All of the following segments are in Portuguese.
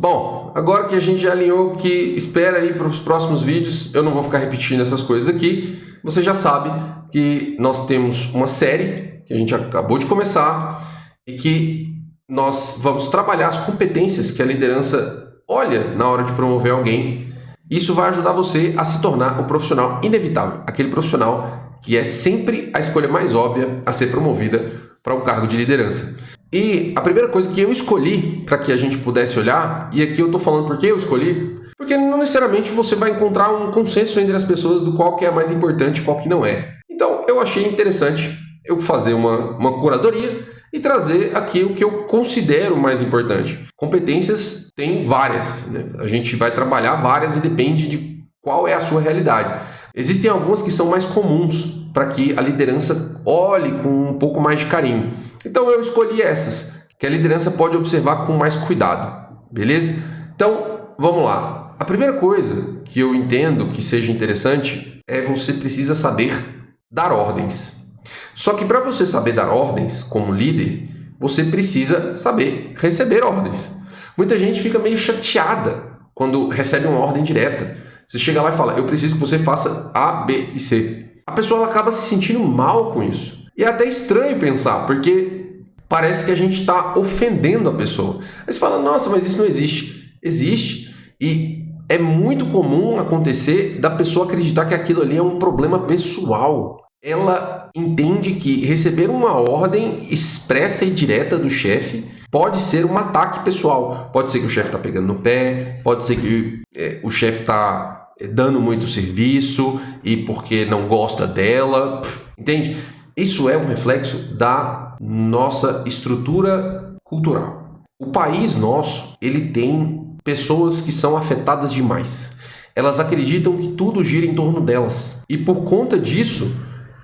Bom, agora que a gente já alinhou o que espera aí para os próximos vídeos, eu não vou ficar repetindo essas coisas aqui. Você já sabe que nós temos uma série que a gente acabou de começar e que nós vamos trabalhar as competências que a liderança olha na hora de promover alguém. Isso vai ajudar você a se tornar o profissional inevitável, aquele profissional que é sempre a escolha mais óbvia a ser promovida para um cargo de liderança. E a primeira coisa que eu escolhi para que a gente pudesse olhar, e aqui eu estou falando por que eu escolhi, porque não necessariamente você vai encontrar um consenso entre as pessoas do qual que é mais importante e qual que não é. Então eu achei interessante eu fazer uma curadoria e trazer aqui o que eu considero mais importante. Competências tem várias, né? A gente vai trabalhar várias e depende de qual é a sua realidade. Existem algumas que são mais comuns para que a liderança olhe com um pouco mais de carinho. Então eu escolhi essas, que a liderança pode observar com mais cuidado, beleza? Então, vamos lá. A primeira coisa que eu entendo que seja interessante é você precisa saber dar ordens. Só que para você saber dar ordens como líder, você precisa saber receber ordens. Muita gente fica meio chateada quando recebe uma ordem direta. Você chega lá e fala, eu preciso que você faça A, B e C. A pessoa ela acaba se sentindo mal com isso. E é até estranho pensar, porque parece que a gente está ofendendo a pessoa. Aí você fala, nossa, mas isso não existe. Existe. E é muito comum acontecer da pessoa acreditar que aquilo ali é um problema pessoal. Ela entende que receber uma ordem expressa e direta do chefe pode ser um ataque pessoal. Pode ser que o chefe está pegando no pé, pode ser que o chefe está dando muito serviço e porque não gosta dela. Entende? Isso é um reflexo da nossa estrutura cultural. O país nosso, ele tem pessoas que são afetadas demais. Elas acreditam que tudo gira em torno delas. E por conta disso,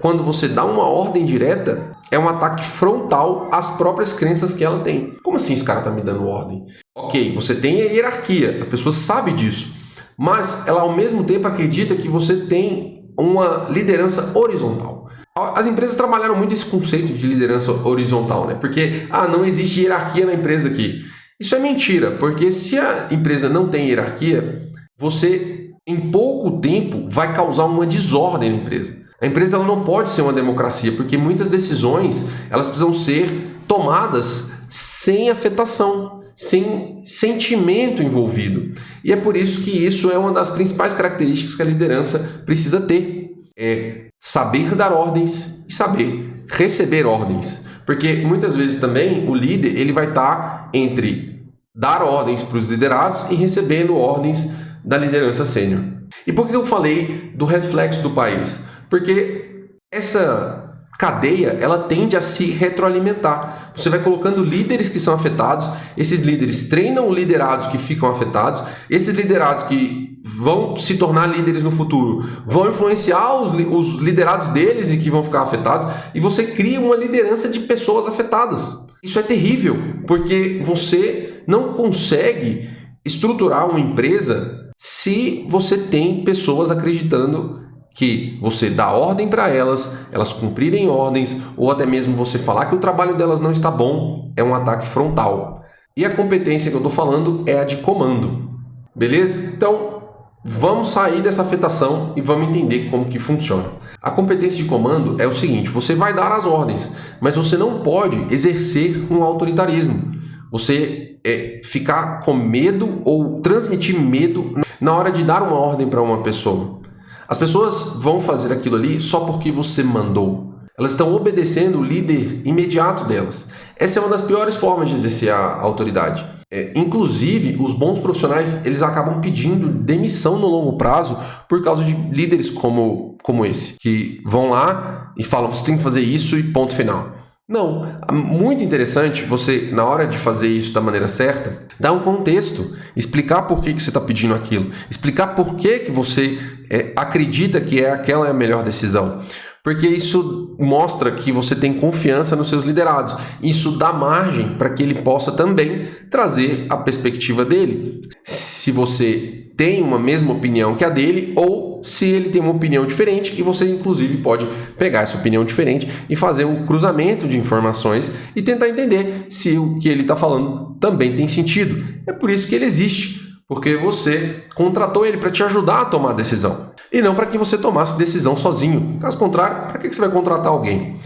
quando você dá uma ordem direta, é um ataque frontal às próprias crenças que ela tem. Como assim esse cara tá me dando ordem? Ok, você tem a hierarquia, a pessoa sabe disso. Mas ela ao mesmo tempo acredita que você tem uma liderança horizontal. As empresas trabalharam muito esse conceito de liderança horizontal, né? Porque, não existe hierarquia na empresa aqui. Isso é mentira, porque se a empresa não tem hierarquia, você, em pouco tempo, vai causar uma desordem na empresa. A empresa ela não pode ser uma democracia, porque muitas decisões elas precisam ser tomadas sem afetação, sem sentimento envolvido. E é por isso que isso é uma das principais características que a liderança precisa ter. É saber dar ordens e saber receber ordens. Porque muitas vezes também o líder ele vai estar entre dar ordens para os liderados e recebendo ordens da liderança sênior. E por que eu falei do reflexo do país? Porque essa cadeia ela tende a se retroalimentar. Você vai colocando líderes que são afetados, esses líderes treinam liderados que ficam afetados, esses liderados que vão se tornar líderes no futuro vão influenciar os liderados deles e que vão ficar afetados, e você cria uma liderança de pessoas afetadas. Isso é terrível, porque você não consegue estruturar uma empresa se você tem pessoas acreditando que você dá ordem para elas cumprirem ordens, ou até mesmo você falar que o trabalho delas não está bom, é um ataque frontal. E a competência que eu estou falando é a de comando. Beleza? Então, vamos sair dessa afetação e vamos entender como que funciona. A competência de comando é o seguinte, você vai dar as ordens, mas você não pode exercer um autoritarismo. Você ficar com medo ou transmitir medo na hora de dar uma ordem para uma pessoa. As pessoas vão fazer aquilo ali só porque você mandou. Elas estão obedecendo o líder imediato delas. Essa é uma das piores formas de exercer a autoridade. Inclusive, os bons profissionais eles acabam pedindo demissão no longo prazo por causa de líderes como esse, que vão lá e falam, você tem que fazer isso e ponto final. Não, muito interessante você, na hora de fazer isso da maneira certa, dar um contexto, explicar por que você está pedindo aquilo, explicar por que você acredita que aquela é a melhor decisão. Porque isso mostra que você tem confiança nos seus liderados. Isso dá margem para que ele possa também trazer a perspectiva dele. se você tem uma mesma opinião que a dele ou se ele tem uma opinião diferente, e você inclusive pode pegar essa opinião diferente e fazer um cruzamento de informações e tentar entender se o que ele está falando também tem sentido. É por isso que ele existe, porque você contratou ele para te ajudar a tomar a decisão e não para que você tomasse decisão sozinho. Caso contrário, para que você vai contratar alguém?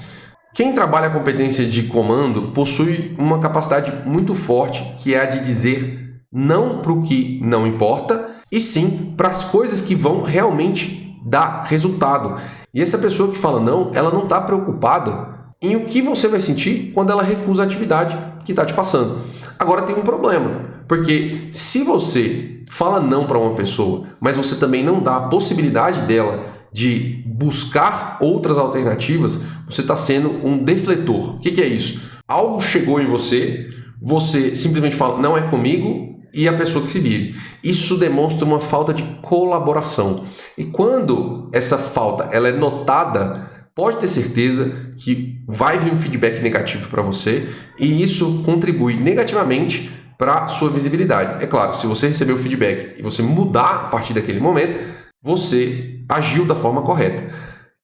Quem trabalha a competência de comando possui uma capacidade muito forte, que é a de dizer não para o que não importa, e sim para as coisas que vão realmente dar resultado. E essa pessoa que fala não, ela não está preocupada em o que você vai sentir quando ela recusa a atividade que está te passando. Agora tem um problema, porque se você fala não para uma pessoa, mas você também não dá a possibilidade dela de buscar outras alternativas, você está sendo um defletor. O que é isso? Algo chegou em você, você simplesmente fala, não é comigo, e a pessoa que se vire. Isso demonstra uma falta de colaboração. E quando essa falta ela é notada, pode ter certeza que vai vir um feedback negativo para você, e isso contribui negativamente para a sua visibilidade. É claro, se você receber o feedback e você mudar a partir daquele momento, você agiu da forma correta.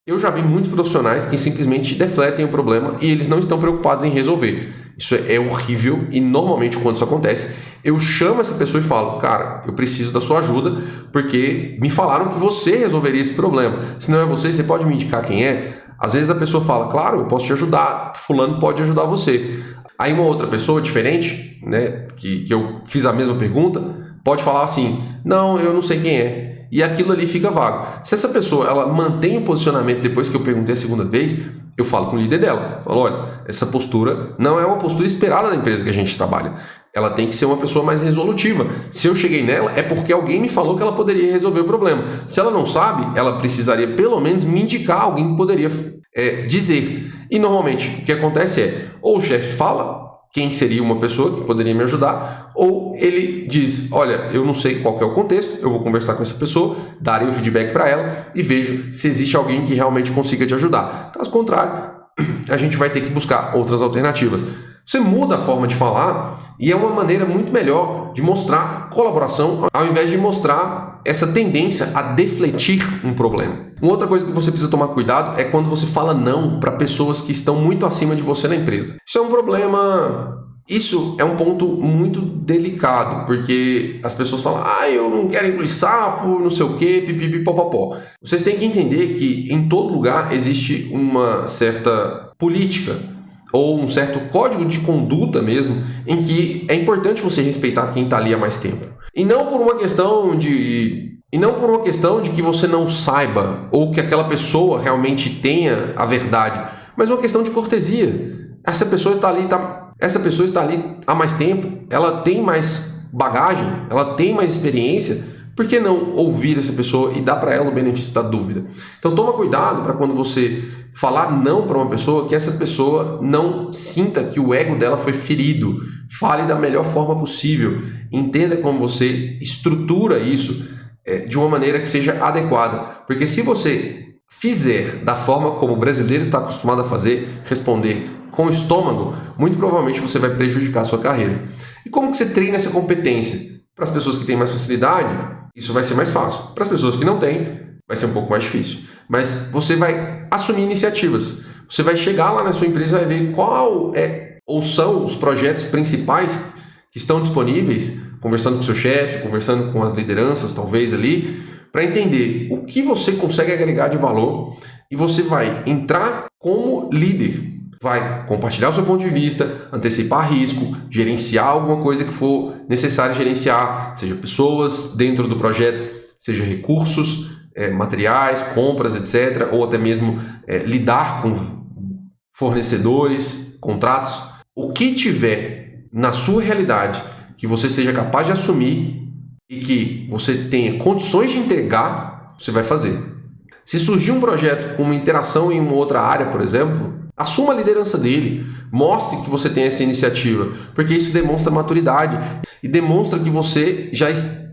Eu já vi muitos profissionais que simplesmente defletem o problema e eles não estão preocupados em resolver. Isso é horrível e normalmente quando isso acontece, eu chamo essa pessoa e falo, cara, eu preciso da sua ajuda porque me falaram que você resolveria esse problema. Se não é você pode me indicar quem é? Às vezes a pessoa fala, claro, eu posso te ajudar, fulano pode ajudar você. Aí uma outra pessoa diferente, né, que eu fiz a mesma pergunta, pode falar assim, não, eu não sei quem é. E aquilo ali fica vago. Se essa pessoa ela mantém o posicionamento depois que eu perguntei a segunda vez, eu falo com o líder dela. Falo, olha, essa postura não é uma postura esperada da empresa que a gente trabalha. Ela tem que ser uma pessoa mais resolutiva. Se eu cheguei nela, é porque alguém me falou que ela poderia resolver o problema. Se ela não sabe, ela precisaria pelo menos me indicar alguém que poderia dizer. E normalmente o que acontece é, ou o chefe fala quem seria uma pessoa que poderia me ajudar, ou ele diz, olha, eu não sei qual que é o contexto, eu vou conversar com essa pessoa, darei o feedback para ela e vejo se existe alguém que realmente consiga te ajudar. Caso contrário, a gente vai ter que buscar outras alternativas. Você muda a forma de falar e é uma maneira muito melhor de mostrar colaboração ao invés de mostrar essa tendência a defletir um problema. Uma outra coisa que você precisa tomar cuidado é quando você fala não para pessoas que estão muito acima de você na empresa. Isso é um problema... Isso é um ponto muito delicado, porque as pessoas falam, eu não quero engolir sapo, não sei o quê, pipipipopopó. Vocês têm que entender que em todo lugar existe uma certa política ou um certo código de conduta mesmo, em que é importante você respeitar quem está ali há mais tempo. E não por uma questão de que você não saiba ou que aquela pessoa realmente tenha a verdade, mas uma questão de cortesia. Essa pessoa está ali há mais tempo, ela tem mais bagagem, ela tem mais experiência, por que não ouvir essa pessoa e dar para ela o benefício da dúvida? Então toma cuidado para quando você falar não para uma pessoa, que essa pessoa não sinta que o ego dela foi ferido. Fale da melhor forma possível, entenda como você estrutura isso de uma maneira que seja adequada, porque se você fizer da forma como o brasileiro está acostumado a fazer, responder com o estômago, muito provavelmente você vai prejudicar a sua carreira. E como que você treina essa competência? Para as pessoas que têm mais facilidade, isso vai ser mais fácil. Para as pessoas que não têm, vai ser um pouco mais difícil. Mas você vai assumir iniciativas. Você vai chegar lá na sua empresa e vai ver qual ou são os projetos principais que estão disponíveis, conversando com o seu chefe, conversando com as lideranças, talvez ali, para entender o que você consegue agregar de valor e você vai entrar como líder. Vai compartilhar o seu ponto de vista, antecipar risco, gerenciar alguma coisa que for necessário gerenciar, seja pessoas dentro do projeto, seja recursos, materiais, compras, etc., ou até mesmo lidar com fornecedores, contratos. O que tiver na sua realidade que você seja capaz de assumir e que você tenha condições de entregar, você vai fazer. Se surgir um projeto com uma interação em uma outra área, por exemplo, assuma a liderança dele, mostre que você tem essa iniciativa, porque isso demonstra maturidade e demonstra que você já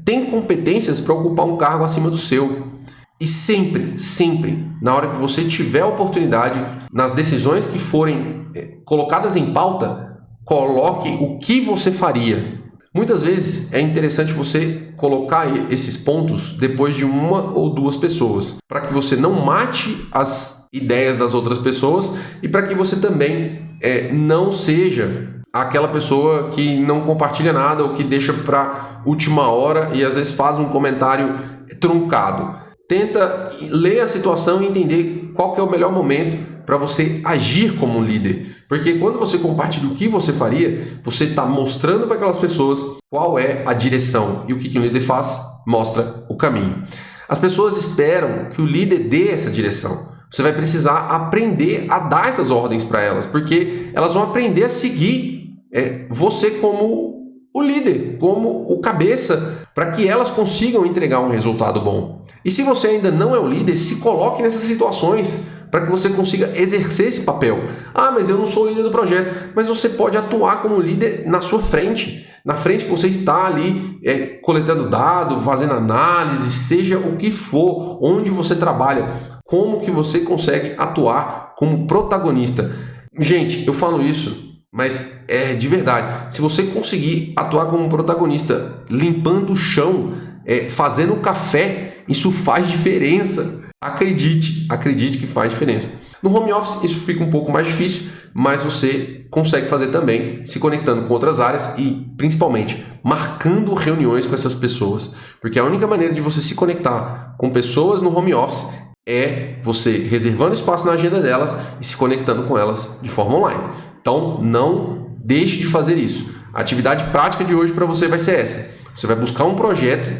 tem competências para ocupar um cargo acima do seu. E sempre, sempre, na hora que você tiver a oportunidade, nas decisões que forem colocadas em pauta, coloque o que você faria. Muitas vezes é interessante você colocar esses pontos depois de uma ou duas pessoas, para que você não mate as ideias das outras pessoas e para que você também não seja aquela pessoa que não compartilha nada ou que deixa para última hora e às vezes faz um comentário truncado. Tenta ler a situação e entender qual que é o melhor momento para você agir como um líder. Porque quando você compartilha o que você faria, você está mostrando para aquelas pessoas qual é a direção. E o que um líder faz? Mostra o caminho. As pessoas esperam que o líder dê essa direção. Você vai precisar aprender a dar essas ordens para elas, porque elas vão aprender a seguir você como o líder, como o cabeça, para que elas consigam entregar um resultado bom. E se você ainda não é o líder, se coloque nessas situações para que você consiga exercer esse papel. Ah, mas eu não sou o líder do projeto. Mas você pode atuar como líder na sua frente. Na frente que você está ali coletando dados, fazendo análise, seja o que for, onde você trabalha, como que você consegue atuar como protagonista. Gente, eu falo isso, mas é de verdade. Se você conseguir atuar como protagonista, limpando o chão, fazendo café, isso faz diferença. Acredite que faz diferença. No home office isso fica um pouco mais difícil, mas você consegue fazer também se conectando com outras áreas e principalmente marcando reuniões com essas pessoas, porque a única maneira de você se conectar com pessoas no home office é você reservando espaço na agenda delas e se conectando com elas de forma online. Então não deixe de fazer isso. A atividade prática de hoje para você vai ser essa. Você vai buscar um projeto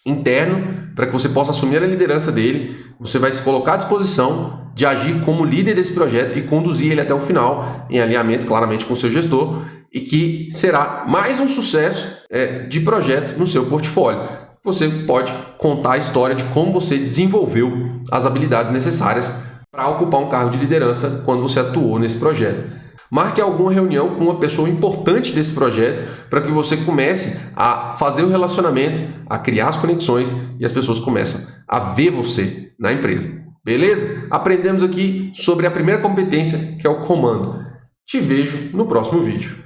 interno para que você possa assumir a liderança dele. Você vai se colocar à disposição de agir como líder desse projeto e conduzir ele até o final, em alinhamento claramente com o seu gestor, e que será mais um sucesso de projeto no seu portfólio. Você pode contar a história de como você desenvolveu as habilidades necessárias para ocupar um cargo de liderança quando você atuou nesse projeto. Marque alguma reunião com uma pessoa importante desse projeto para que você comece a fazer o relacionamento, a criar as conexões e as pessoas começam a ver você na empresa. Beleza? Aprendemos aqui sobre a primeira competência, que é o comando. Te vejo no próximo vídeo.